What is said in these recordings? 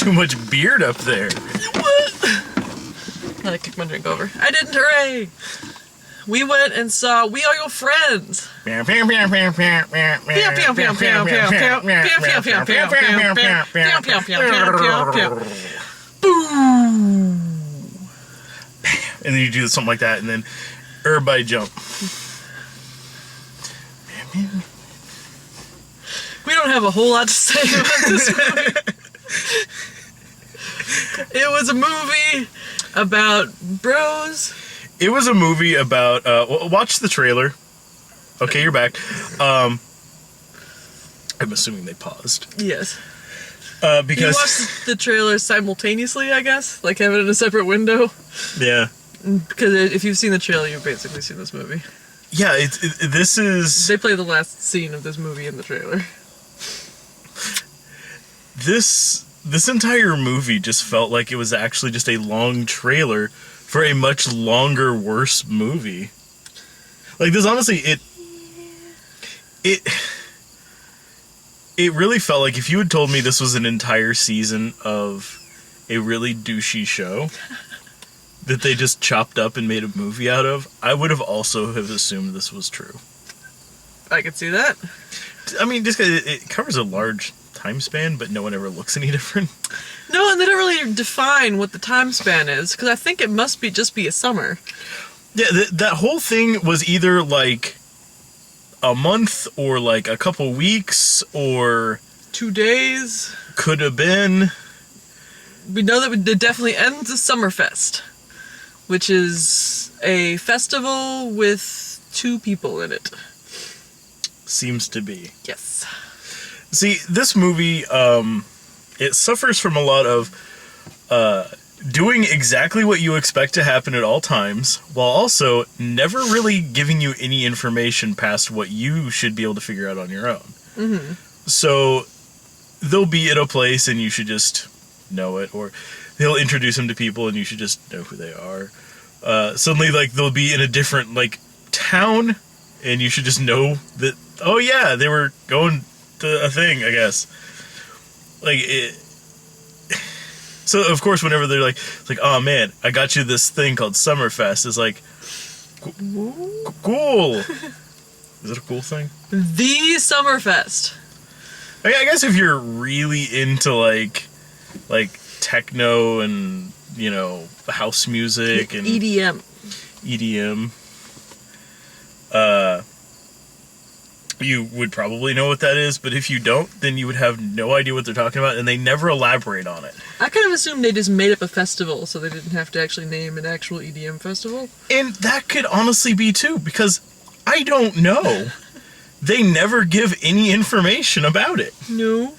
too much beard up there. What? I kicked my drink over. I didn't, hooray! We went and saw We Are Your Friends. And then you do something like that, and then everybody jump. We don't have a whole lot to say about this movie. It was a movie about bros. It was a movie about, watch the trailer. Okay, you're back. I'm assuming they paused. Yes. Because you watched the trailer simultaneously, I guess? Like have it in a separate window? Yeah. Because if you've seen the trailer, you've basically seen this movie. Yeah, this is... They play the last scene of this movie in the trailer. This entire movie just felt like it was actually just a long trailer for a much longer, worse movie. Like, this, honestly, it really felt like if you had told me this was an entire season of a really douchey show that they just chopped up and made a movie out of, I would have also have assumed this was true. I could see that. I mean, just because it covers a large time span, but no one ever looks any different. No, and they don't really define what the time span is, because I think it must be just be a summer. Yeah, that whole thing was either like a month or like a couple weeks or 2 days. Could have been. We know that it definitely ends the Summerfest, which is a festival with 2 people in it. Seems to be. Yes. See, this movie, it suffers from a lot of doing exactly what you expect to happen at all times, while also never really giving you any information past what you should be able to figure out on your own. Mm-hmm. So, they'll be at a place and you should just know it, or they'll introduce them to people and you should just know who they are. Suddenly, like, they'll be in a different, like, town, and you should just know that, oh yeah, they were going to a thing, I guess. Like, it... So, of course, whenever they're like, it's like, oh man, I got you this thing called Summerfest, it's like, cool! Is it a cool thing? The Summerfest. I guess if you're really into, like techno and, you know, house music and... EDM. You would probably know what that is, but if you don't, then you would have no idea what they're talking about, and they never elaborate on it. I kind of assumed they just made up a festival, so they didn't have to actually name an actual EDM festival. And that could honestly be too, because I don't know. They never give any information about it. No.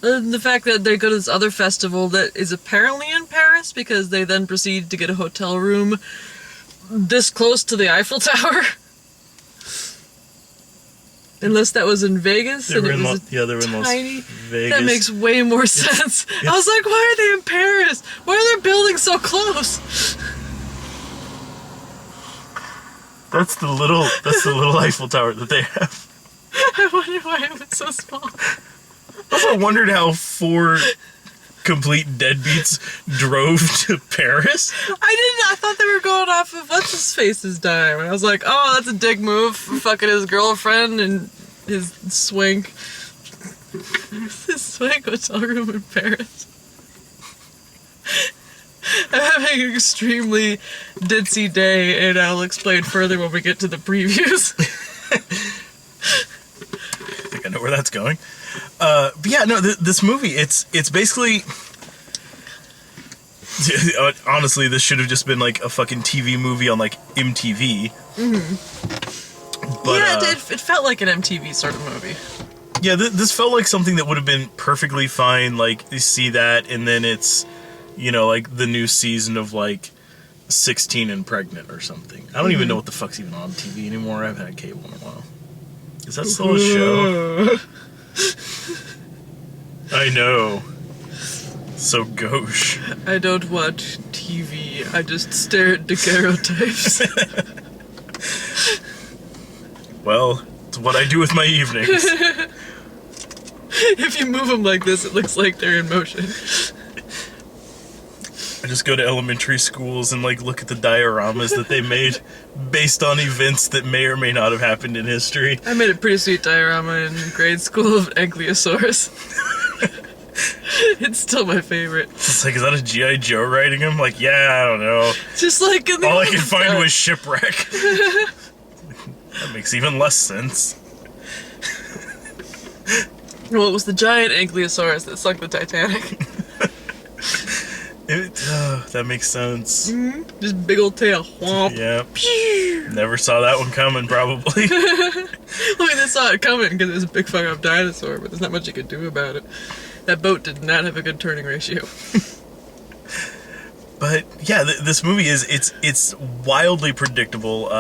The fact that they go to this other festival that is apparently in Paris, because they then proceed to get a hotel room this close to the Eiffel Tower. Unless that was in Vegas, and it was they were in tiny. Vegas. That makes way more sense. I was like, why are they in Paris? Why are they building so close? That's the little Eiffel Tower that they have. I wonder why it was so small. I also wondered how 4 complete deadbeats drove to Paris. I thought they were going off of what's-his-face's dime. And I was like, oh, that's a dick move for fucking his girlfriend and his swank. His swank hotel room in Paris. I'm having an extremely ditzy day, and I'll explain further when we get to the previews. I think I know where that's going. But yeah, no, this movie, it's basically... Honestly, this should have just been like a fucking TV movie on like MTV. Mm-hmm. But, yeah, it felt like an MTV sort of movie. Yeah, this felt like something that would have been perfectly fine. Like, you see that, and then it's, you know, like the new season of like 16 and Pregnant or something. I don't even know what the fuck's even on TV anymore. I haven't had cable in a while. Is that still a show? I know. So gauche. I don't watch TV. I just stare at daguerreotypes. Well, it's what I do with my evenings. If you move them like this, it looks like they're in motion. Just go to elementary schools and like look at the dioramas that they made based on events that may or may not have happened in history. I made a pretty sweet diorama in grade school of Ankylosaurus. It's still my favorite. It's like, is that a G.I. Joe riding him? Like, yeah, I don't know. Just like in the all I could find was shipwreck. That makes even less sense. Well, it was the giant Ankylosaurus that sunk the Titanic. That makes sense. Mm-hmm. Just big old tail. Whomp. Yeah. Never saw that one coming, probably. I mean, they saw it coming because it was a big fuck up dinosaur, but there's not much you could do about it. That boat did not have a good turning ratio. But yeah, this movie it's wildly predictable.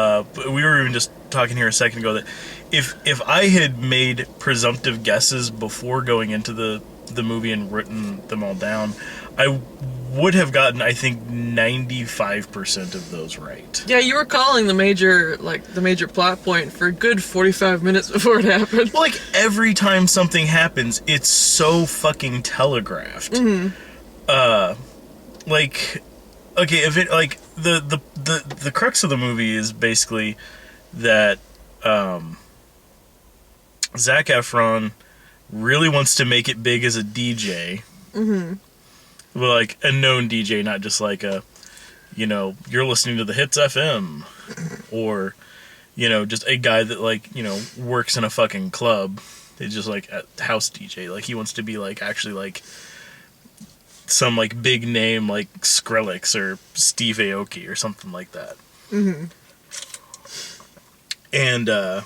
We were even just talking here a second ago that if I had made presumptive guesses before going into the movie and written them all down, I would have gotten, I think, 95% of those right. Yeah, you were calling the major plot point for a good 45 minutes before it happened. Well, like, every time something happens, it's so fucking telegraphed. Mm-hmm. Like, okay, if it, like, the crux of the movie is basically that, Zac Efron really wants to make it big as a DJ. Mm-hmm. Well, like a known DJ, not just like a, you're listening to the Hits FM, or, just a guy that like, works in a fucking club. It's just like a house DJ. Like he wants to be like actually like some like big name like Skrillex or Steve Aoki or something like that. Mm-hmm. And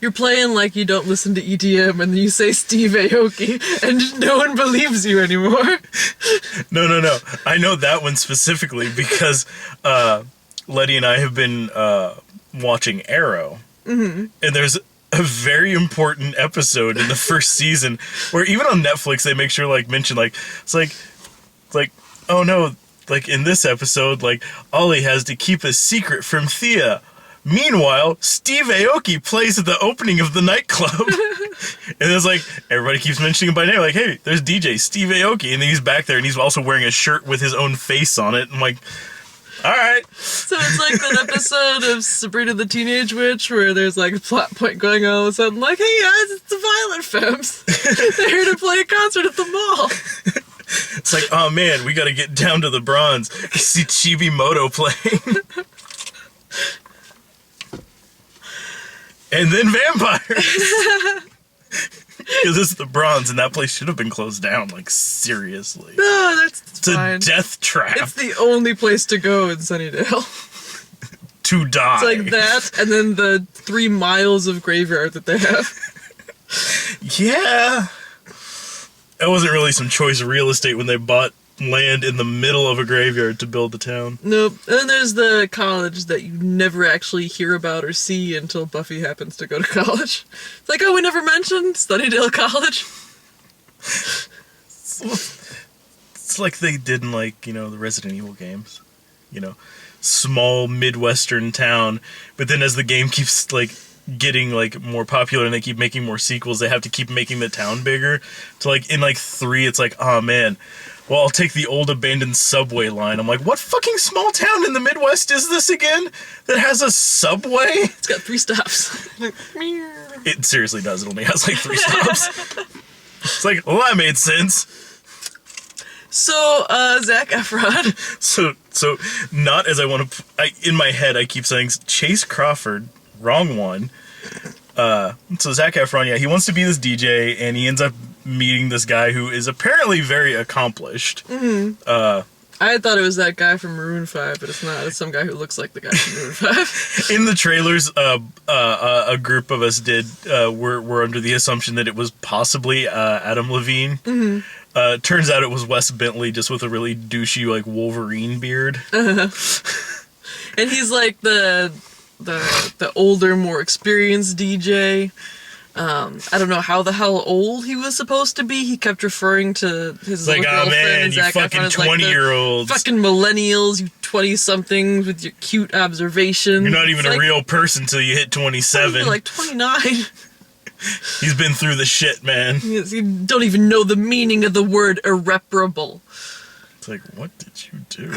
you're playing like you don't listen to EDM, and then you say Steve Aoki, and no one believes you anymore. No. I know that one specifically because Letty and I have been watching Arrow. Mm-hmm. And there's a very important episode in the first season where even on Netflix they make sure like mention like it's like oh no, like in this episode like Ollie has to keep a secret from Thea. Meanwhile, Steve Aoki plays at the opening of the nightclub. And it's like, everybody keeps mentioning him by name. Like, hey, there's DJ Steve Aoki. And then he's back there, and he's also wearing a shirt with his own face on it. I'm like, all right. So it's like that episode of Sabrina the Teenage Witch where there's like a plot point going on all of a sudden. Like, hey guys, it's the Violent Femmes. They're here to play a concert at the mall. It's like, oh man, we got to get down to the Bronze. See Chibi Moto playing. And then vampires. Because it's the Bronze, and that place should have been closed down, like, seriously. No, it's fine. A death trap. It's the only place to go in Sunnydale. To die. It's like that, and then the 3 miles of graveyard that they have. Yeah. That wasn't really some choice real estate when they bought land in the middle of a graveyard to build the town. Nope. And then there's the college that you never actually hear about or see until Buffy happens to go to college. It's like, oh, we never mentioned Sunnydale College. It's like they did in, like, the Resident Evil games. Small Midwestern town, but then as the game keeps, like, getting, like, more popular and they keep making more sequels, they have to keep making the town bigger. So, like, in, like, 3, it's like, oh, man, well, I'll take the old abandoned subway line. I'm like, what fucking small town in the Midwest is this again that has a subway? It's got 3 stops. It seriously does. It only has like 3 stops. It's like, well, that made sense. So, Zac Efron. So not as I want to... in my head, I keep saying Chase Crawford, wrong one. So Zac Efron, yeah, he wants to be this DJ, and he ends up meeting this guy who is apparently very accomplished. Mm-hmm. I thought it was that guy from Maroon 5, but it's not. It's some guy who looks like the guy from Maroon 5. In the trailers, a group of us were under the assumption that it was possibly Adam Levine. Mm-hmm. Turns out it was Wes Bentley, just with a really douchey, like, Wolverine beard. Uh-huh. And he's like the older, more experienced DJ. I don't know how the hell old he was supposed to be. He kept referring to his like, girlfriend. Oh man, you Zac fucking Efron, 20-year-olds. Like fucking millennials, you 20-somethings with your cute observations. You're not even a real person till you hit 27. You're like 29. He's been through the shit, man. You don't even know the meaning of the word irreparable. It's like, what did you do?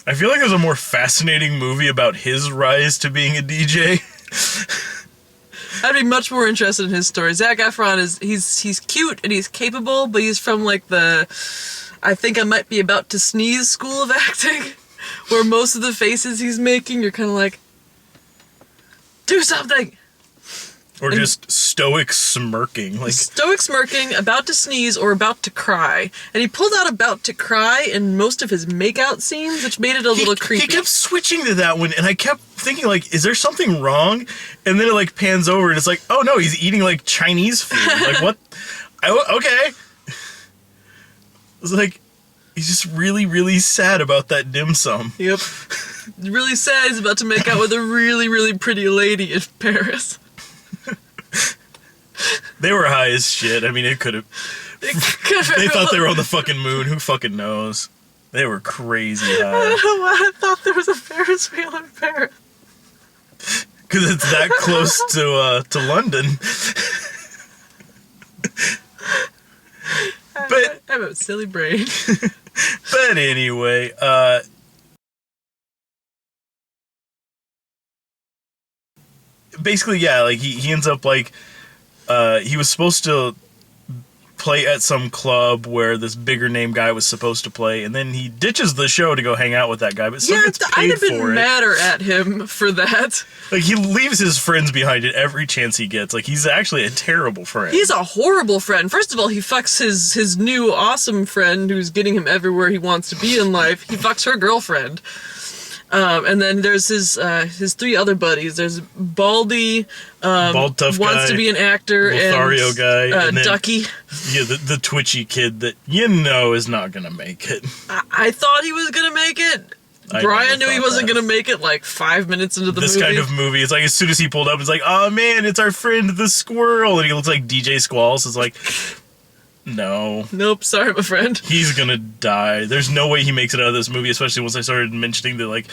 I feel like there's a more fascinating movie about his rise to being a DJ. I'd be much more interested in his story. Zac Efron he's cute and he's capable, but he's from like the I think I might be about to sneeze school of acting, where most of the faces he's making, you're kind of like, do something. Or just stoic smirking. Like Stoic smirking, about to sneeze, or about to cry. And he pulled out about to cry in most of his makeout scenes, which made it a little creepy. He kept switching to that one, and I kept thinking, like, is there something wrong? And then it, like, pans over, and it's like, oh, no, he's eating, like, Chinese food. Like, what? Okay. It's like, he's just really, really sad about that dim sum. Yep. Really sad he's about to make out with a really, really pretty lady in Paris. They were high as shit. I mean, it could have... They thought they were on the fucking moon. Who fucking knows? They were crazy high. I don't know why I thought there was a Ferris wheel in Paris. Because it's that close to London. But I have a silly brain. But anyway, basically, yeah, like he ends up like he was supposed to play at some club where this bigger name guy was supposed to play, and then he ditches the show to go hang out with that guy, but still gets paid I'd have been for it. madder at him for that. Like, he leaves his friends behind at every chance he gets. Like, he's actually a terrible friend. He's a horrible friend. First of all, he fucks his new awesome friend who's getting him everywhere he wants to be in life. He fucks her girlfriend. And then there's his three other buddies. There's Baldy, bald tough wants guy, to be an actor, Lothario and guy, and then, Ducky. Yeah, the twitchy kid that is not gonna make it. I thought he was gonna make it. Brian knew he wasn't gonna make it like 5 minutes into the movie. This kind of movie, it's like as soon as he pulled up, it's like, oh man, it's our friend the squirrel, and he looks like DJ Squalls. It's like, no. Nope, sorry, my friend. He's gonna die. There's no way he makes it out of this movie, especially once I started mentioning that, like,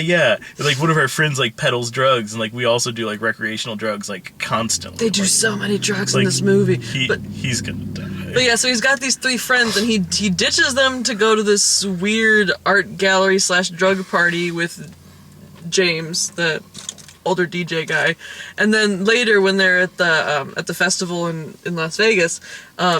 yeah, like, one of our friends, like, peddles drugs, and, like, we also do, like, recreational drugs, like, constantly. They do like, so many drugs like, in this movie. He's gonna die. But yeah, so he's got these three friends, and he ditches them to go to this weird art gallery / drug party with James, the older DJ guy. And then later, when they're at the festival in Las Vegas,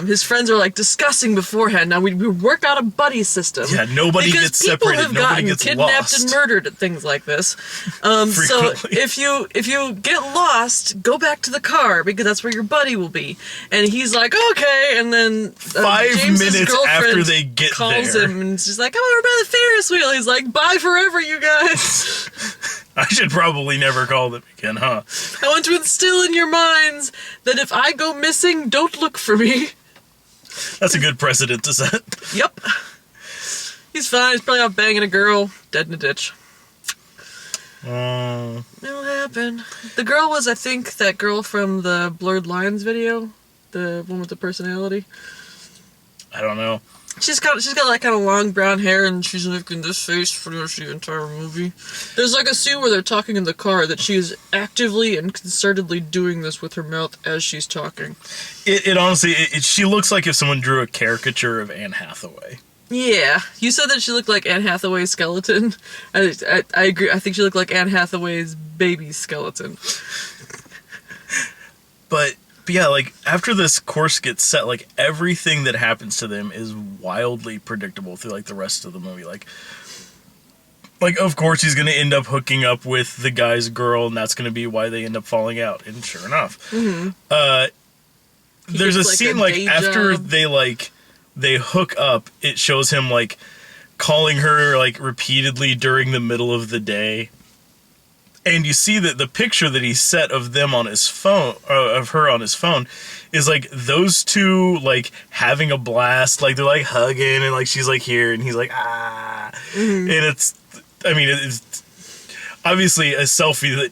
his friends are like discussing beforehand. Now we work out a buddy system. Yeah, nobody gets separated. Nobody gets kidnapped lost. and murdered at things like this. So if you get lost, go back to the car because that's where your buddy will be. And he's like, okay. And then 5 James's minutes girlfriend after they get calls there, him and she's like, I'm over by the Ferris wheel. He's like, bye forever, you guys. I should probably never call them again, huh? I want to instill in your minds that if I go missing, don't look for me. That's a good precedent to set. Yep. He's fine. He's probably out banging a girl, dead in a ditch. It'll happen. The girl was, I think, that girl from the Blurred Lines video, the one with the personality. I don't know. She's got like kind of long brown hair, and she's making this face for the entire movie. There's like a scene where they're talking in the car that she is actively and concertedly doing this with her mouth as she's talking. It honestly, she looks like if someone drew a caricature of Anne Hathaway. Yeah, you said that she looked like Anne Hathaway's skeleton. I agree. I think she looked like Anne Hathaway's baby skeleton. But yeah, like, after this course gets set, like, everything that happens to them is wildly predictable through, like, the rest of the movie. Like, of course, he's going to end up hooking up with the guy's girl, and that's going to be why they end up falling out. And sure enough. Mm-hmm. There's a scene, like, after they hook up, it shows him, like, calling her, like, repeatedly during the middle of the day. And you see that the picture that he set of them on his phone, of her on his phone, is like those two like having a blast, like they're like hugging, and like she's like here, and he's like ah, and it's obviously a selfie that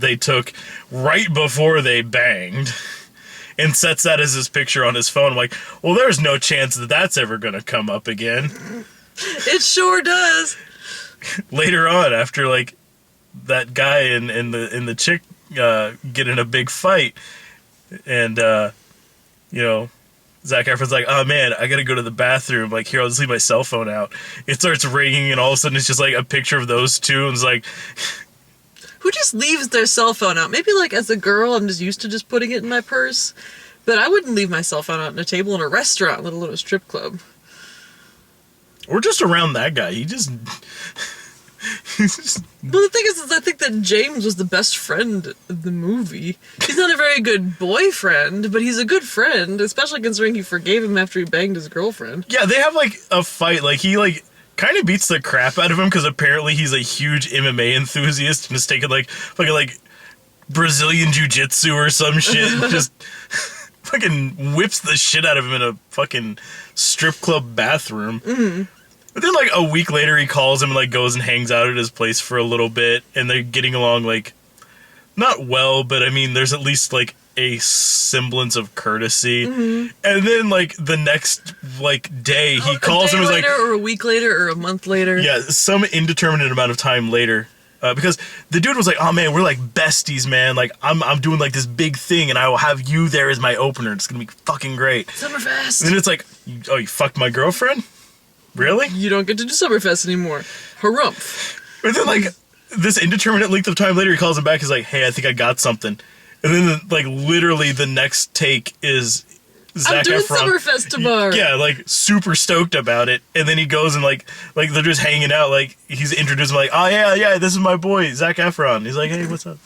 they took right before they banged, and sets that as his picture on his phone. I'm like, well, there's no chance that that's ever gonna come up again. It sure does. Later on, after like that guy and the chick get in a big fight, and Zac Efron's like, oh man, I gotta go to the bathroom. Like, here, I'll just leave my cell phone out. It starts ringing, and all of a sudden it's just like a picture of those two, and it's like, Who just leaves their cell phone out? Maybe like as a girl, I'm just used to just putting it in my purse. But I wouldn't leave my cell phone out on a table in a restaurant, let alone a strip club. or just around that guy. He just. Well, the thing is I think that James was the best friend of the movie. He's not a very good boyfriend, but he's a good friend, especially considering he forgave him after he banged his girlfriend. Yeah, they have like a fight. Like, he like kind of beats the crap out of him because apparently he's a huge MMA enthusiast and is taking like Brazilian jiu-jitsu or some shit. And just fucking whips the shit out of him in a fucking strip club bathroom. Mm-hmm. But then, like, a week later, he calls him and, like, goes and hangs out at his place for a little bit, and they're getting along, like, not well, but, I mean, there's at least, like, a semblance of courtesy. Mm-hmm. And then, like, the next, like, day, he calls him and is like... or a week later, or a month later. Yeah, some indeterminate amount of time later. Because the dude was like, oh, man, we're, like, besties, man. Like, I'm doing, like, this big thing, and I will have you there as my opener. It's gonna be fucking great. Summerfest! And then it's like, oh, you fucked my girlfriend? Really? You don't get to do Summerfest anymore. Harumph. But then, like, this indeterminate length of time later, he calls him back. He's like, hey, I think I got something. And then, like, literally the next take is Zac Efron. I'm doing Summerfest tomorrow. Yeah, like, super stoked about it. And then he goes and, like they're just hanging out. Like, he's introducing, like, oh, yeah, this is my boy, Zac Efron. He's like, hey, what's up?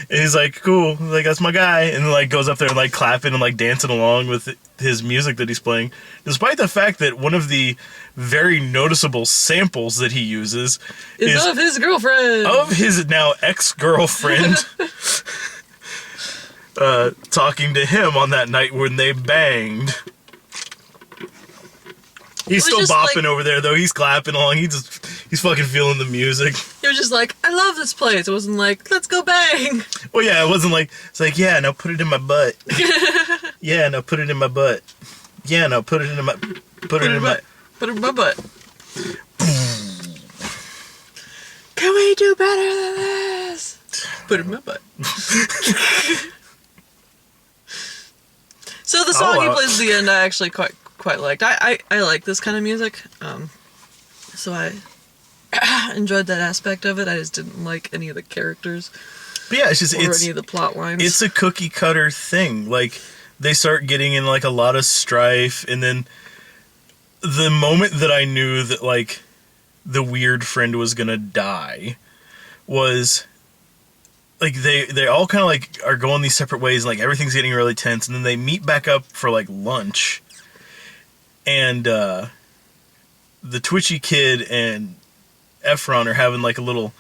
And he's like, cool. He's like, that's my guy. And then, like, goes up there and, like, clapping and, like, dancing along with his music that he's playing. Despite the fact that one of the very noticeable samples that he uses is of his girlfriend. Of his now ex-girlfriend talking to him on that night when they banged. He's still bopping like, over there, though. He's clapping along. He's fucking feeling the music. He was just like, I love this place. It wasn't like, let's go bang. Well, yeah, it wasn't like, it's like, yeah, now put it in my butt. Yeah, now put it in my butt. Yeah, now put it in my... Put it in my butt. Can we do better than this? Put it in my butt. So the song he plays at the end, I actually quite liked. I like this kind of music, so I enjoyed that aspect of it. I just didn't like any of the characters. But yeah, it's any of the plot lines. It's a cookie cutter thing. Like, they start getting in like a lot of strife, and then the moment that I knew that like the weird friend was gonna die was like they all kind of like are going these separate ways, and like everything's getting really tense, and then they meet back up for like lunch. And the twitchy kid and Efron are having like a little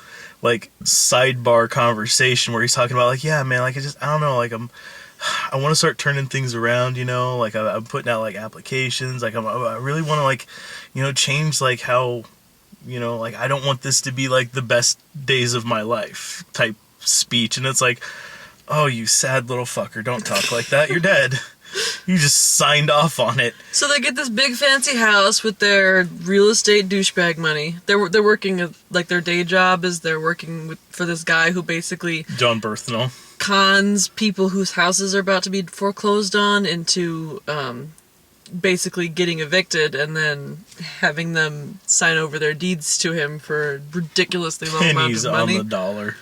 like sidebar conversation where he's talking about like, yeah, man, like I don't know, like I want to start turning things around, you know, like I'm putting out like applications, like I really want to like, you know, change like how, you know, like I don't want this to be like the best days of my life type speech. And it's like, oh, you sad little fucker, don't talk like that, you're dead. You just signed off on it. So they get this big fancy house with their real estate douchebag money. They're working like their day job is they're working for this guy who basically John Berthnell cons people whose houses are about to be foreclosed on into basically getting evicted and then having them sign over their deeds to him for a ridiculously low amount of money. Pennies on the dollar.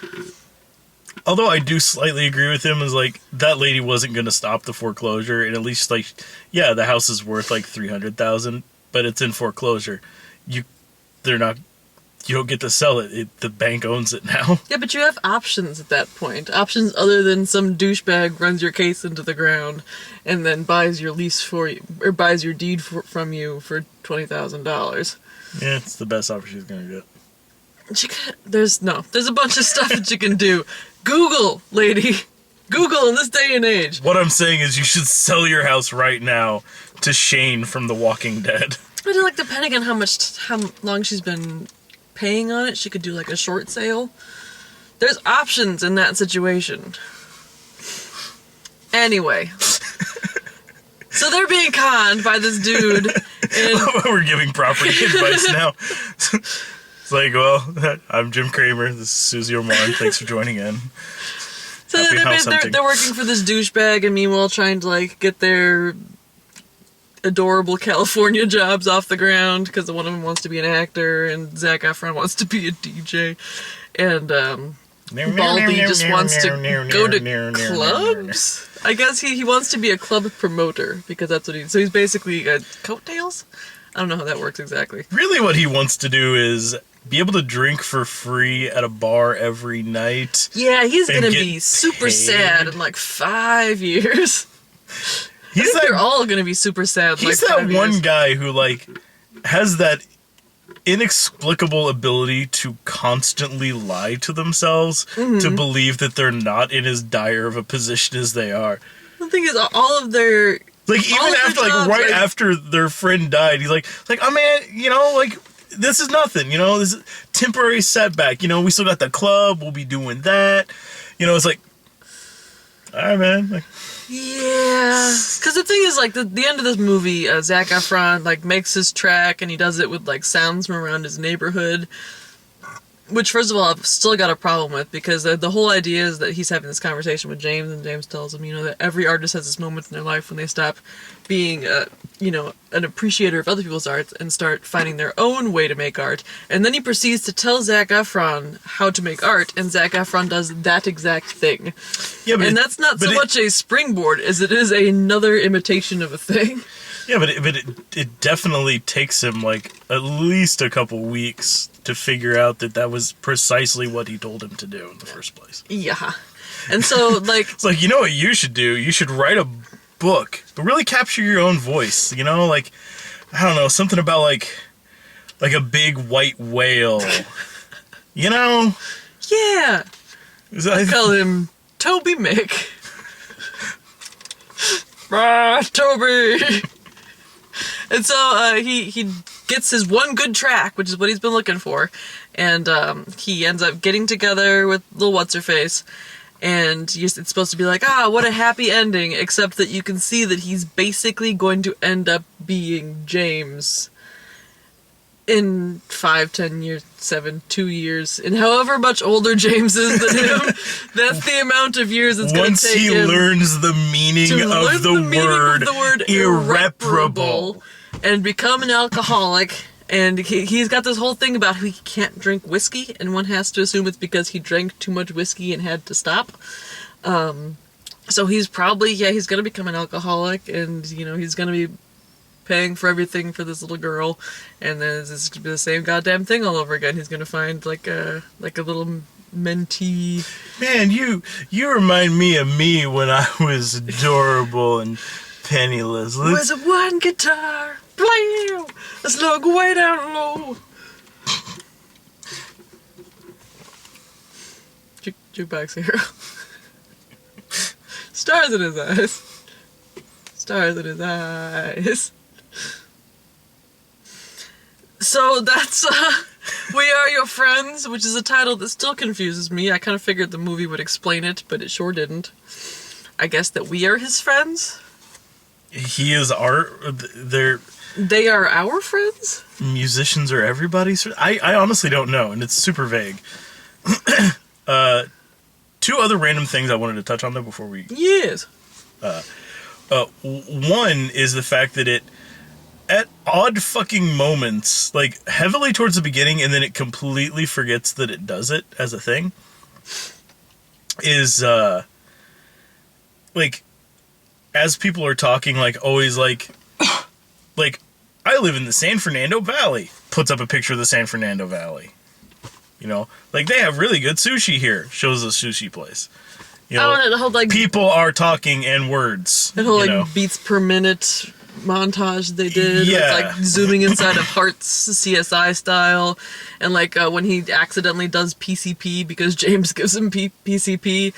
Although I do slightly agree with him, is like that lady wasn't going to stop the foreclosure, and at least like, yeah, the house is worth like $300,000, but it's in foreclosure. You don't get to sell it. The bank owns it now. Yeah, but you have options at that point. Options other than some douchebag runs your case into the ground and then buys your lease for you or buys your deed from you for $20,000. Yeah, it's the best offer she's going to get. There's a bunch of stuff that you can do. Google, lady. Google in this day and age. What I'm saying is you should sell your house right now to Shane from The Walking Dead. I feel like depending on how long she's been paying on it, she could do like a short sale. There's options in that situation. Anyway. So they're being conned by this dude. And we're giving property advice now. It's like, well, I'm Jim Kramer. This is Susie Orman. Thanks for joining in. So So Happy house hunting. they're working for this douchebag, and meanwhile trying to like get their adorable California jobs off the ground because one of them wants to be an actor, and Zac Efron wants to be a DJ, and Baldy just wants to go to clubs. I guess he wants to be a club promoter because that's what so he's basically coattails. I don't know how that works exactly. Really what he wants to do is be able to drink for free at a bar every night. Yeah, he's and gonna get be super paid. sad in like 5 years. They're all gonna be super sad. In He's like that 5 one years. guy who like has that inexplicable ability to constantly lie to themselves to believe that they're not in as dire of a position as they are. The thing is, all of their Like even after jobs, right after their friend died, he's like, oh man, you know, like this is nothing, you know, this is temporary setback, you know, we still got the club, we'll be doing that, you know, it's like, all right, man. Like, yeah, because the thing is, like, the end of this movie, Zac Efron, like, makes his track, and he does it with, like, sounds from around his neighborhood, which, first of all, I've still got a problem with, because the whole idea is that he's having this conversation with James, and James tells him, you know, that every artist has this moment in their life when they stop being, you know, an appreciator of other people's art and start finding their own way to make art. And then he proceeds to tell Zac Efron how to make art, and Zac Efron does that exact thing. yeah, but And that's not so much a springboard as it is another imitation of a thing. yeah, but it definitely takes him like at least a couple weeks to figure out that was precisely what he told him to do in the first place. Yeah. And so, like... It's like, you know what you should do? You should write a book, but really capture your own voice, you know? Like, I don't know, something about like a big white whale. You know? Yeah. I call him Toby Mick. Toby! And so he gets his one good track, which is what he's been looking for, and he ends up getting together with little what's-her-face, and it's supposed to be like, what a happy ending, except that you can see that he's basically going to end up being James in 5, 10 years, 7, 2 years, and however much older James is than him, that's the amount of years it's going to take him. Once he learns the meaning of the word irreparable and become an alcoholic, and he's got this whole thing about how he can't drink whiskey, and one has to assume it's because he drank too much whiskey and had to stop. So he's probably, he's going to become an alcoholic, and, you know, he's going to be paying for everything for this little girl, and then it's going to be the same goddamn thing all over again. He's going to find, like a little mentee. Man, you remind me of me when I was adorable and penniless. With a one guitar, blam! Let's look way down low. Jukebox hero. Stars in his eyes. Stars in his eyes. So that's We Are Your Friends, which is a title that still confuses me. I kind of figured the movie would explain it, but it sure didn't. I guess that we are his friends? He is They are our friends? Musicians are everybody's friends? I honestly don't know, and it's super vague. Two other random things I wanted to touch on, though, before we... Yes. One is the fact that it, at odd fucking moments, like, heavily towards the beginning, and then it completely forgets that it does it as a thing, is, like, as people are talking, like, always, like, I live in the San Fernando Valley, puts up a picture of the San Fernando Valley. You know? Like, they have really good sushi here, shows a sushi place. You know, and the whole, like... people are talking in words. The whole, like, beats per minute montage they did. Yeah. It's, like, zooming inside of Hearts, CSI style. And, like, when he accidentally does PCP because James gives him PCP,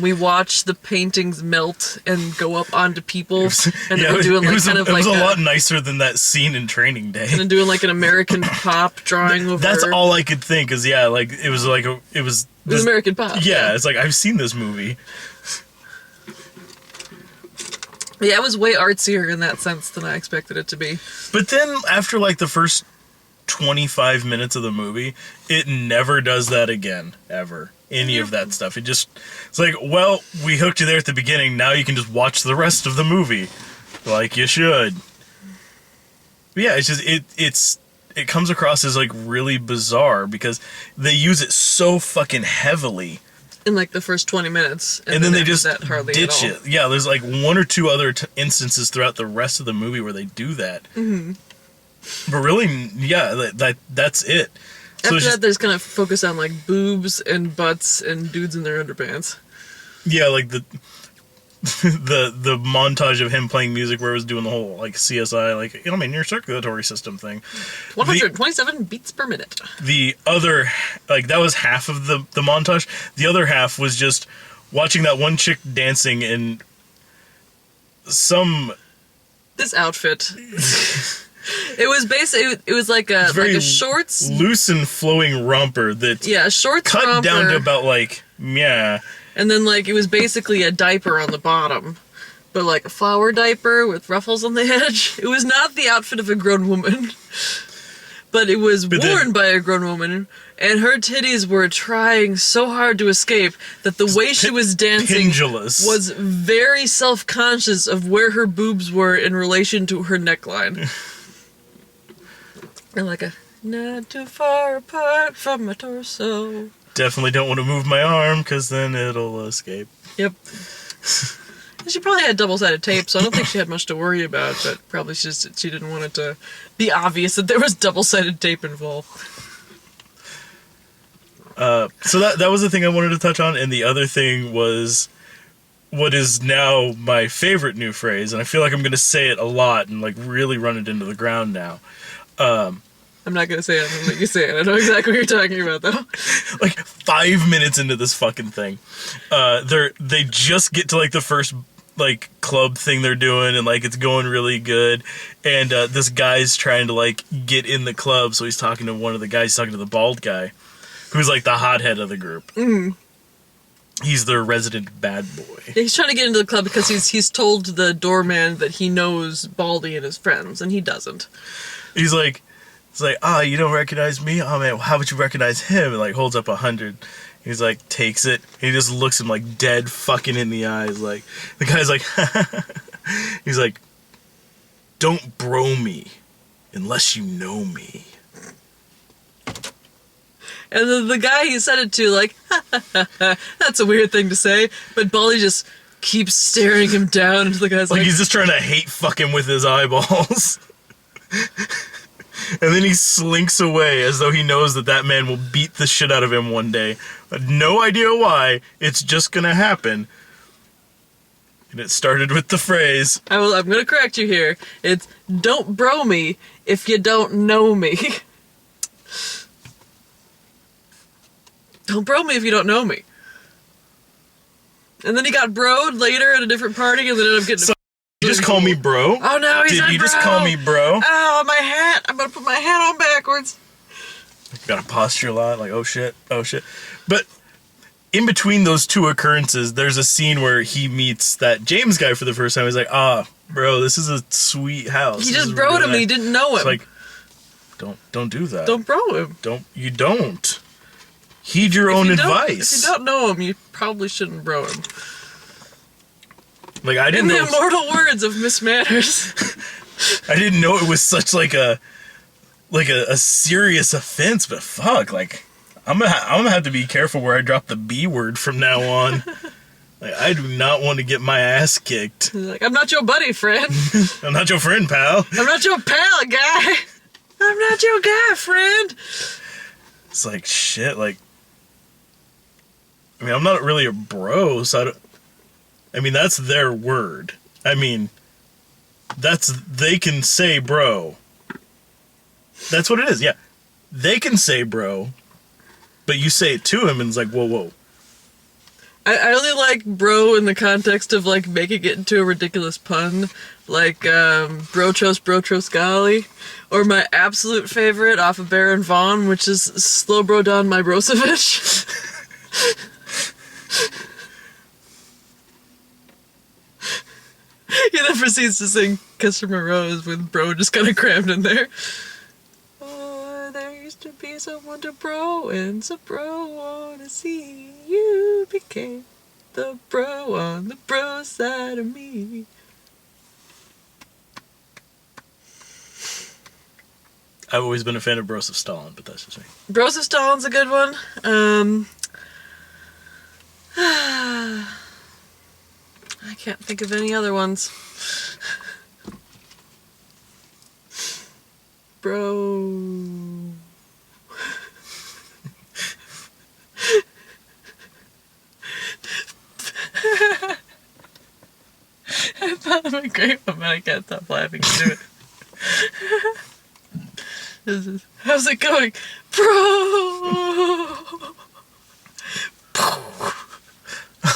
we watch the paintings melt and go up onto people. And they're doing, like, it was a lot nicer than that scene in Training Day. And then doing, like, an American Pop drawing over... That's all I could think, is, like, it was like it was American Pop. Yeah, it's like, I've seen this movie. Yeah, it was way artsier in that sense than I expected it to be. But then, after, like, the first 25 minutes of the movie, it never does that again, ever. any of that stuff. It's like, well, we hooked you there at the beginning, now you can just watch the rest of the movie. Like you should. But yeah, it's just, it comes across as, like, really bizarre because they use it so fucking heavily. In, like, the first 20 minutes. And then they just hardly ditch it. Yeah, there's, like, one or two other instances throughout the rest of the movie where they do that. Mm-hmm. But really, yeah, that's it. So After that, there's kind of focus on, like, boobs and butts and dudes in their underpants. Yeah, like, the montage of him playing music where it was doing the whole, like, CSI, like, your circulatory system thing. 127 beats per minute. The other, like, that was half of the montage. The other half was just watching that one chick dancing in this outfit. It was basically, it was like a shorts, loose and flowing romper that shorts cut romper, down to about, like, and then, like, it was basically a diaper on the bottom, but, like, a flower diaper with ruffles on the edge. It was not the outfit of a grown woman, but it was worn by a grown woman, and her titties were trying so hard to escape that the way she was dancing was very self-conscious of where her boobs were in relation to her neckline. And like a, not too far apart from my torso. Definitely don't want to move my arm, because then it'll escape. Yep. She probably had double-sided tape, so I don't think she had much to worry about, but probably she didn't want it to be obvious that there was double-sided tape involved. So that was the thing I wanted to touch on, and the other thing was what is now my favorite new phrase, and I feel like I'm going to say it a lot and, like, really run it into the ground now. I'm not going to say it. I'm going to let you say it. I know exactly what you're talking about, though. Like, 5 minutes into this fucking thing, they just get to, like, the first, like, club thing they're doing, and, like, it's going really good, and this guy's trying to, like, get in the club, so he's talking to one of the guys, he's talking to the bald guy, who's, like, the hothead of the group. Mm. He's their resident bad boy. Yeah, he's trying to get into the club because he's told the doorman that he knows Baldy and his friends, and he doesn't. He's like, you don't recognize me? Oh, man, how would you recognize him? And, like, holds up 100. He's like, takes it. He just looks him, like, dead fucking in the eyes. Like, the guy's like, he's like, don't bro me unless you know me. And then the guy he said it to, like, that's a weird thing to say. But Baldy just keeps staring him down. And the guy's like, he's just trying to hate fuck him with his eyeballs. And then he slinks away as though he knows that man will beat the shit out of him one day. No idea why. It's just gonna happen. And it started with the phrase... I'm gonna correct you here. It's, don't bro me if you don't know me. Don't bro me if you don't know me. And then he got broed later at a different party and then ended up getting... You just call me bro? Oh no, he said Did you bro. just call me bro? Oh, my hat. I'm gonna put my hat on backwards. Gotta posture a lot, like, oh shit. But in between those two occurrences, there's a scene where he meets that James guy for the first time. He's like, bro, this is a sweet house. He just broed him and he didn't know him. It's like, don't do that. Don't bro him. Don't. Heed your own advice. If you don't know him, you probably shouldn't bro him. Like, I didn't know. In the immortal words of Miss Manners. I didn't know it was such like a serious offense, but fuck, like, I'm gonna have to be careful where I drop the B word from now on. Like, I do not want to get my ass kicked. Like, I'm not your buddy, friend. I'm not your friend, pal. I'm not your pal, guy. I'm not your guy, friend. It's like, shit, like, I mean, I'm not really a bro, so that's their word. I mean, they can say bro. That's what it is, yeah. They can say bro, but you say it to him and it's like, whoa. I only like bro in the context of, like, making it into a ridiculous pun. Like, brochos golly. Or my absolute favorite off of Baron Vaughn, which is slow bro down my Brozovic. He then proceeds to sing Kiss from a Rose with bro just kind of crammed in there. Oh, there used to be need someone to bro, and so bro wanna see you became the bro on the bro side of me. I've always been a fan of Broseph Stalin, but that's just me. Broseph Stalin's a good one. I can't think of any other ones. Bro. I thought of a great one, but I can't stop laughing to do it. How's it going? Bro!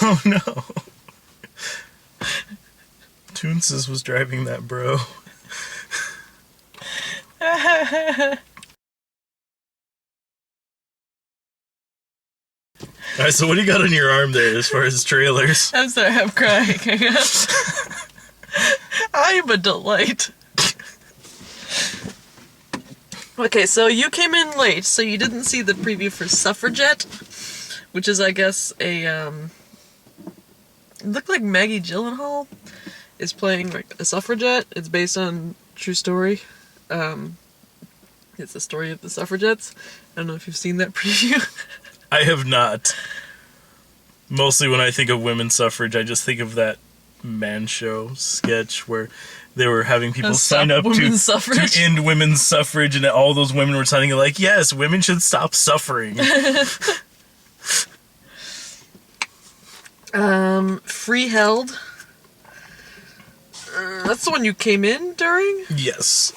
Oh no. Toonses was driving that, bro. Alright, so what do you got on your arm there as far as trailers? I'm sorry, I'm crying. I am a delight. Okay, so you came in late, so you didn't see the preview for Suffragette, which is, I guess, a, it looked like Maggie Gyllenhaal is playing, like, a suffragette. It's based on true story. It's the story of the suffragettes. I don't know if you've seen that preview. I have not. Mostly when I think of women's suffrage, I just think of that Man Show sketch where they were having people sign up to end women's suffrage, and all those women were signing like, yes, women should stop suffering. Freeheld. That's the one you came in during? Yes.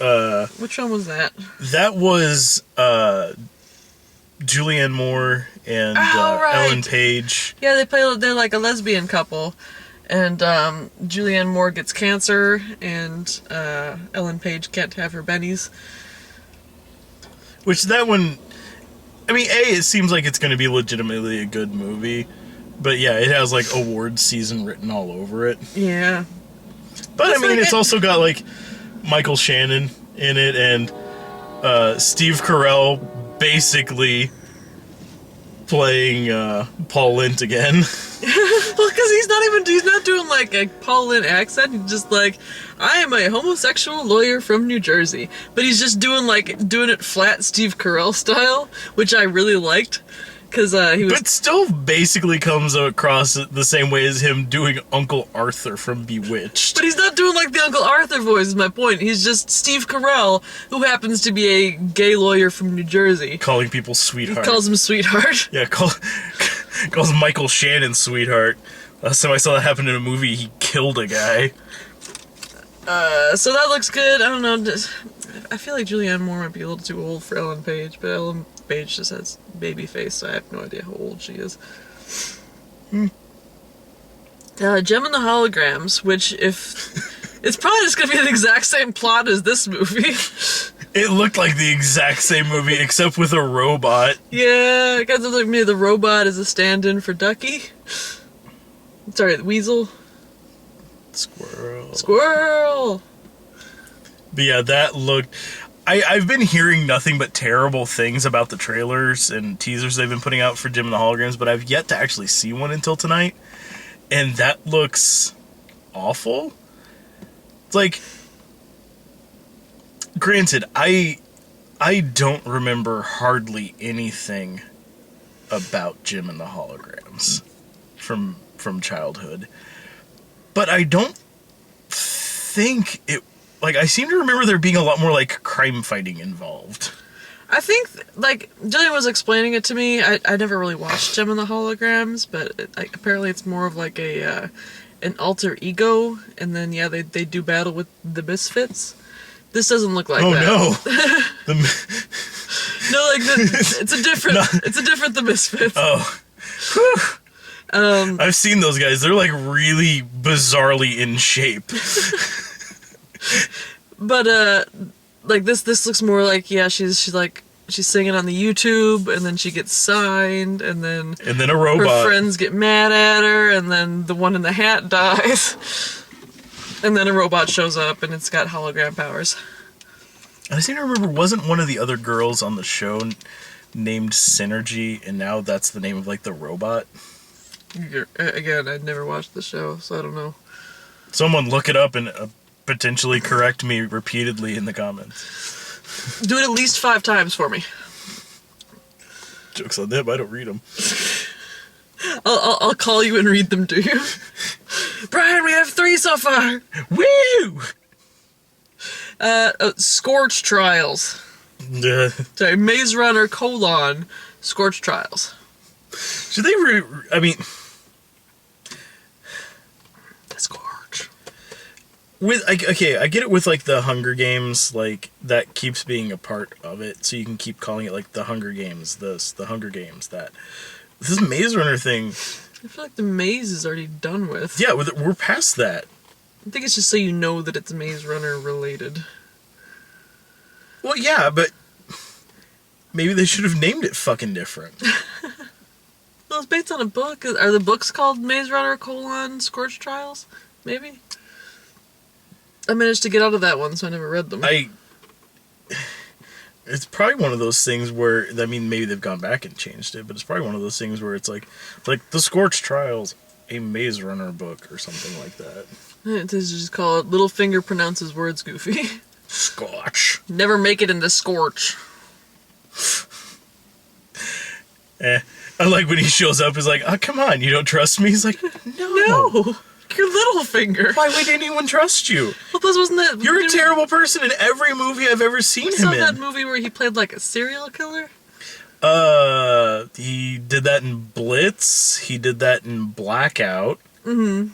Which one was that? That was Julianne Moore and right. Ellen Page. Yeah, they're like a lesbian couple. And Julianne Moore gets cancer, and Ellen Page can't have her bennies. Which that one, I mean, it seems like it's going to be legitimately a good movie. But yeah, it has like awards season written all over it. Yeah. But I mean, it's also got like Michael Shannon in it, and Steve Carell basically playing Paul Lint again. Well, because he's not doing like a Paul Lint accent. He's just like, I am a homosexual lawyer from New Jersey. But he's just doing it flat Steve Carell style, which I really liked. Because he was. But still basically comes across the same way as him doing Uncle Arthur from Bewitched. But he's not doing like the Uncle Arthur voice, is my point. He's just Steve Carell, who happens to be a gay lawyer from New Jersey. Calling people sweetheart. He calls him sweetheart. Yeah, calls Michael Shannon sweetheart. Last time I saw that happen in a movie, he killed a guy. So that looks good. I don't know. I feel like Julianne Moore might be a little too old for Ellen Page, but Ellen Page just has baby face, so I have no idea how old she is. Gem and the Holograms, which it's probably just gonna be the exact same plot as this movie. It looked like the exact same movie, except with a robot. Yeah, it kind of looked like the robot is a stand-in for Ducky. Sorry, the Weasel. Squirrel! But yeah, that looked... I've been hearing nothing but terrible things about the trailers and teasers they've been putting out for Gem and the Holograms, but I've yet to actually see one until tonight. And that looks awful. It's like... Granted, I don't remember hardly anything about Gem and the Holograms from childhood. But I don't think it... Like, I seem to remember there being a lot more, like, crime fighting involved. I think, like, Jillian was explaining it to me. I never really watched Gem and the Holograms, but apparently it's more of, like, an alter ego, and then, yeah, they do battle with the Misfits. This doesn't look like that. Oh, no. No, like, it's a different The Misfits. Oh. Whew. I've seen those guys. They're, like, really bizarrely in shape. But like this looks more like, yeah, she's singing on the YouTube, and then she gets signed, and then a robot. Her friends get mad at her, and then the one in the hat dies, and then a robot shows up, and it's got hologram powers. I seem to remember, wasn't one of the other girls on the show named Synergy, and now that's the name of like the robot. Again, I'd never watched the show, so I don't know. Someone look it up and potentially correct me repeatedly in the comments. Do it at least 5 times for me. Jokes on them, I don't read them. I'll call you and read them to you. Brian, we have 3 so far. Woo! Scorch Trials. Sorry, Maze Runner : Scorch Trials. Should they I mean... The Scorch. Okay, I get it with, like, the Hunger Games, like, that keeps being a part of it, so you can keep calling it, like, the Hunger Games this, the Hunger Games that. This Maze Runner thing... I feel like the maze is already done with. Yeah, we're past that. I think it's just so you know that it's Maze Runner related. Well, yeah, but... Maybe they should have named it fucking different. Well, it's based on a book. Are the books called Maze Runner : Scorch Trials? Maybe? I managed to get out of that one, so I never read them. It's probably one of those things where, I mean, maybe they've gone back and changed it, but it's probably one of those things where it's like the Scorch Trials, a Maze Runner book or something like that. It is just called Littlefinger pronounces words goofy. Scorch. Never make it in the Scorch. I like when he shows up, he's like, oh, come on, you don't trust me? He's like, no. You're Littlefinger. Why would anyone trust you? Well, this wasn't that. You're a terrible person in every movie I've ever seen him in. You saw that movie where he played like a serial killer? He did that in Blitz. He did that in Blackout. Mm-hmm.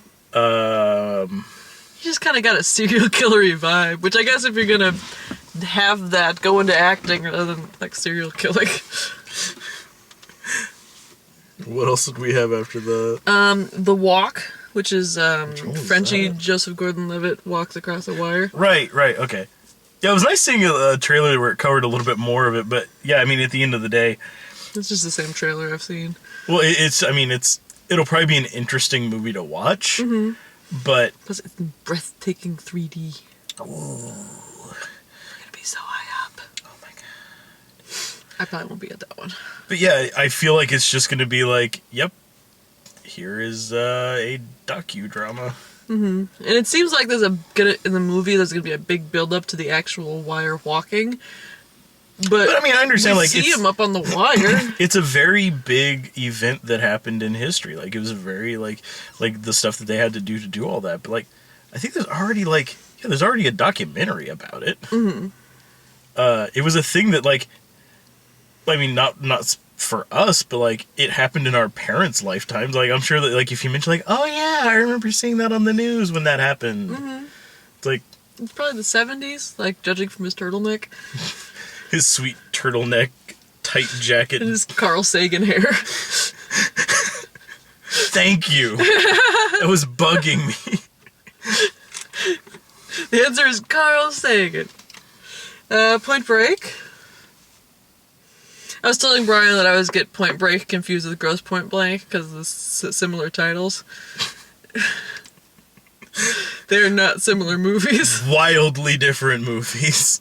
He just kind of got a serial killery vibe, which I guess if you're gonna have that, go into acting rather than like serial killing. What else did we have after the? The Walk, which is Frenchie that? Joseph Gordon-Levitt walks across a wire. Right, okay. Yeah, it was nice seeing a trailer where it covered a little bit more of it, but yeah, I mean, at the end of the day... It's just the same trailer I've seen. Well, it'll probably be an interesting movie to watch, mm-hmm. but... Plus, it's in breathtaking 3D. Ooh. It'll be so high up. Oh my god. I probably won't be at that one. But yeah, I feel like it's just going to be like, yep, here is a docudrama. Mm-hmm. And it seems like in the movie there's gonna be a big build up to the actual wire walking. But I mean, I understand. We like, see him up on the wire. It's a very big event that happened in history. Like, it was a very like the stuff that they had to do all that. But like, I think there's already a documentary about it. Mm-hmm. It was a thing that like, I mean, not for us, but like it happened in our parents' lifetimes. Like, I'm sure that like if you mention like, oh yeah, I remember seeing that on the news when that happened. Mm-hmm. It's like it's probably the 70s, like judging from his turtleneck, his sweet turtleneck, tight jacket, and his Carl Sagan hair. Thank you. That was bugging me. The answer is Carl Sagan. Point Break. I was telling Brian that I always get Point Break confused with Gross Point Blank because of the similar titles. They're not similar movies. Wildly different movies.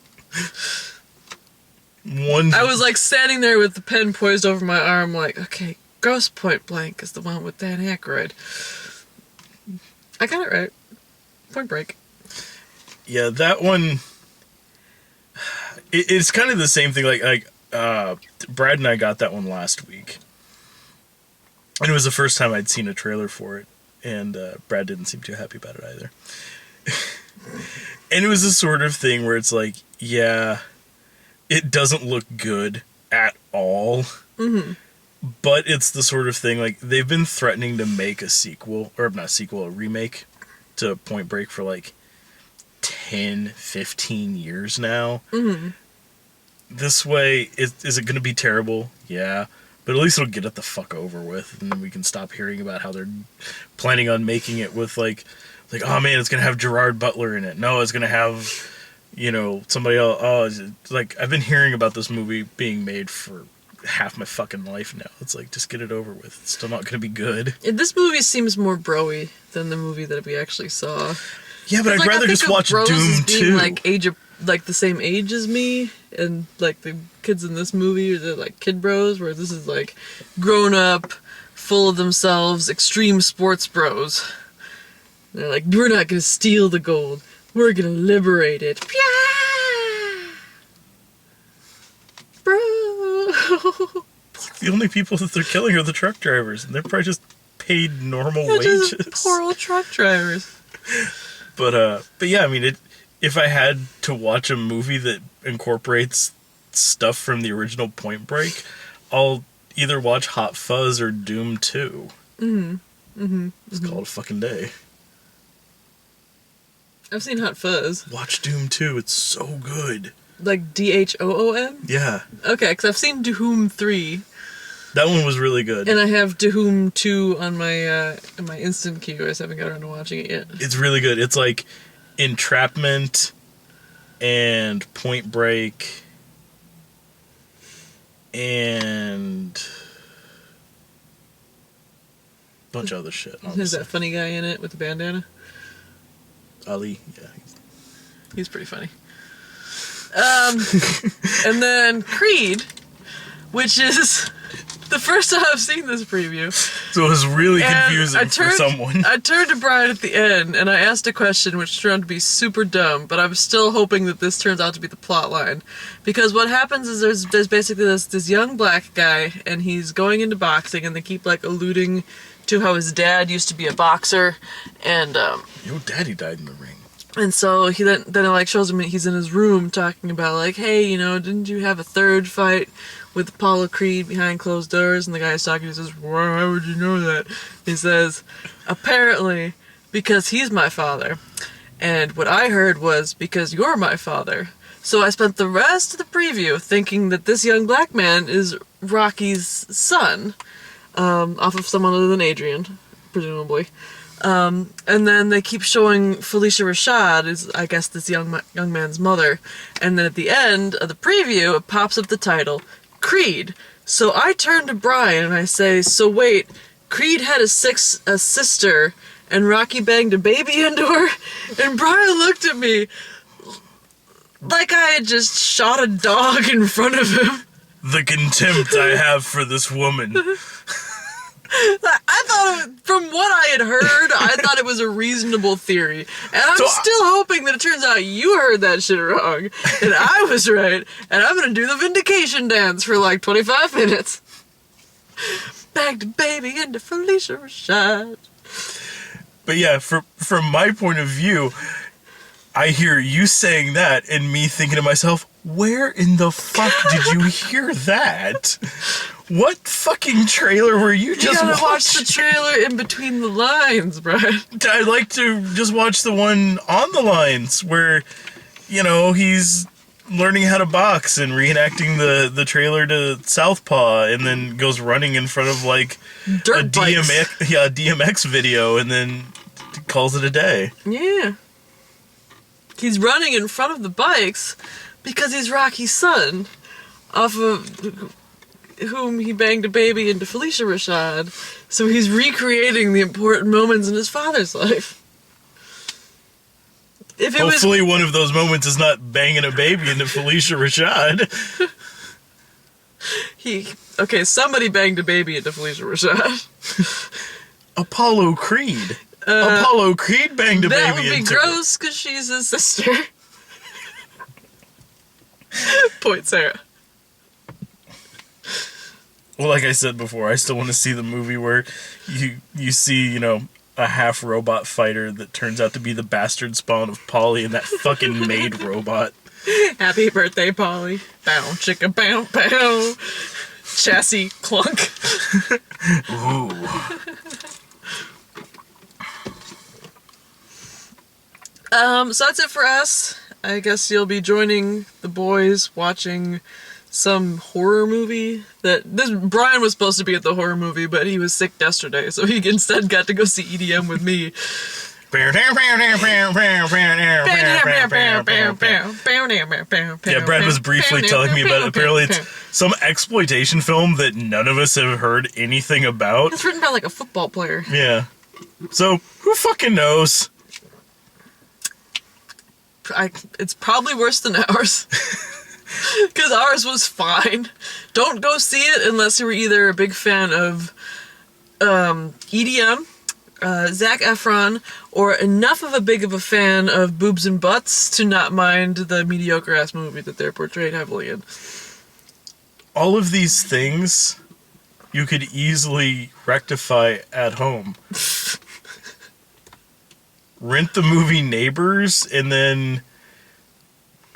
I was like standing there with the pen poised over my arm like, okay, Gross Point Blank is the one with Dan Aykroyd. I got it right. Point Break. Yeah, that one... It's kind of the same thing, like Brad and I got that one last week. And it was the first time I'd seen a trailer for it. And Brad didn't seem too happy about it either. And it was the sort of thing where it's like, yeah, it doesn't look good at all. Mm-hmm. But it's the sort of thing, like, they've been threatening to make a sequel, or not a sequel, a remake to Point Break for like 10, 15 years now. Mm-hmm. This way, is it going to be terrible? Yeah. But at least it'll get it the fuck over with, and then we can stop hearing about how they're planning on making it with, like oh man, it's going to have Gerard Butler in it. No, it's going to have, somebody else. Oh, like, I've been hearing about this movie being made for half my fucking life now. It's like, just get it over with. It's still not going to be good. This movie seems more bro-y than the movie that we actually saw. Yeah, but I'd rather just watch Doom 2. Like like the same age as me, and like the kids in this movie are the like kid bros, where this is like grown up, full of themselves, extreme sports bros. They're like, we're not gonna steal the gold, we're gonna liberate it. Pia! Bro. The only people that they're killing are the truck drivers, and they're probably just paid normal They're wages. just poor old truck drivers. But yeah, I mean, if I had to watch a movie that incorporates stuff from the original Point Break, I'll either watch Hot Fuzz or Doom 2. It's called a fucking day. I've seen Hot Fuzz. Watch Doom 2, it's so good. Like DHOOM? Yeah. Okay, because I've seen Doom 3. That one was really good. And I have Doom 2 on my in my instant queue. I just haven't got around to watching it yet. It's really good. It's like Entrapment and Point Break and a bunch of other shit. There's Honestly. that funny guy in it with the bandana. Ali, yeah. He's pretty funny. And then Creed, which is the first time I've seen this preview. So it was really And confusing for someone. I turned to Brian at the end and I asked a question which turned out to be super dumb, but I'm still hoping that this turns out to be the plot line. Because what happens is there's basically this young black guy and he's going into boxing and they keep like alluding to how his dad used to be a boxer and Your daddy died in the ring. and so he then it like shows him he's in his room talking about like, hey, you know, didn't you have a third fight with Apollo Creed behind closed doors? And the guy's talking, he says, well, how would you know that? He says, apparently because he's my father. And what I heard was because you're my father. So I spent the rest of the preview thinking that this young black man is Rocky's son, off of someone other than Adrian, presumably. And then they keep showing Felicia Rashad is, I guess, this young man's mother. And then at the end of the preview, it pops up the title, Creed. So I turn to Brian and I say, so wait, Creed had a sister and Rocky banged a baby into her? And Brian looked at me like I had just shot a dog in front of him. The contempt I have for this woman. I thought, from what I had heard, I thought it was a reasonable theory. And I'm still hoping that it turns out you heard that shit wrong, and I was right, and I'm gonna do the vindication dance for like 25 minutes. Bagged a baby into Felicia Rashad. But yeah, from my point of view, I hear you saying that and me thinking to myself, where in the fuck did you hear that? What fucking trailer were you just watching? You gotta watch the trailer in between the lines, Brian. I'd like to just watch the one on the lines where, you know, he's learning how to box and reenacting the trailer to Southpaw and then goes running in front of like Dirt a bikes. DMX video and then calls it a day. Yeah. He's running in front of the bikes because he's Rocky's son, off of whom he banged a baby into Felicia Rashad. So he's recreating the important moments in his father's life. If it Hopefully one of those moments is not banging a baby into Felicia Rashad. somebody banged a baby into Felicia Rashad. Apollo Creed. Apollo Creed banged a baby into That would be gross because she's his sister. Point Sarah. Well, like I said before, I still want to see the movie where you see, you know, a half robot fighter that turns out to be the bastard spawn of Polly and that fucking maid robot. Happy birthday, Polly. Bow, chicka, bow, bow. Chassis clunk. Ooh. So that's it for us. I guess you'll be joining the boys watching some horror movie Brian was supposed to be at the horror movie, but he was sick yesterday, so he instead got to go see EDM with me. Yeah, Brad was briefly telling me about it. Apparently it's some exploitation film that none of us have heard anything about. It's written by like a football player. Yeah. So, who fucking knows? it's probably worse than ours. Because ours was fine. Don't go see it unless you were either a big fan of EDM, Zac Efron, or enough of a fan of boobs and butts to not mind the mediocre ass movie that they're portrayed heavily in. All of these things you could easily rectify at home. Rent the movie Neighbors and then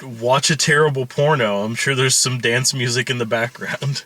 watch a terrible porno. I'm sure there's some dance music in the background.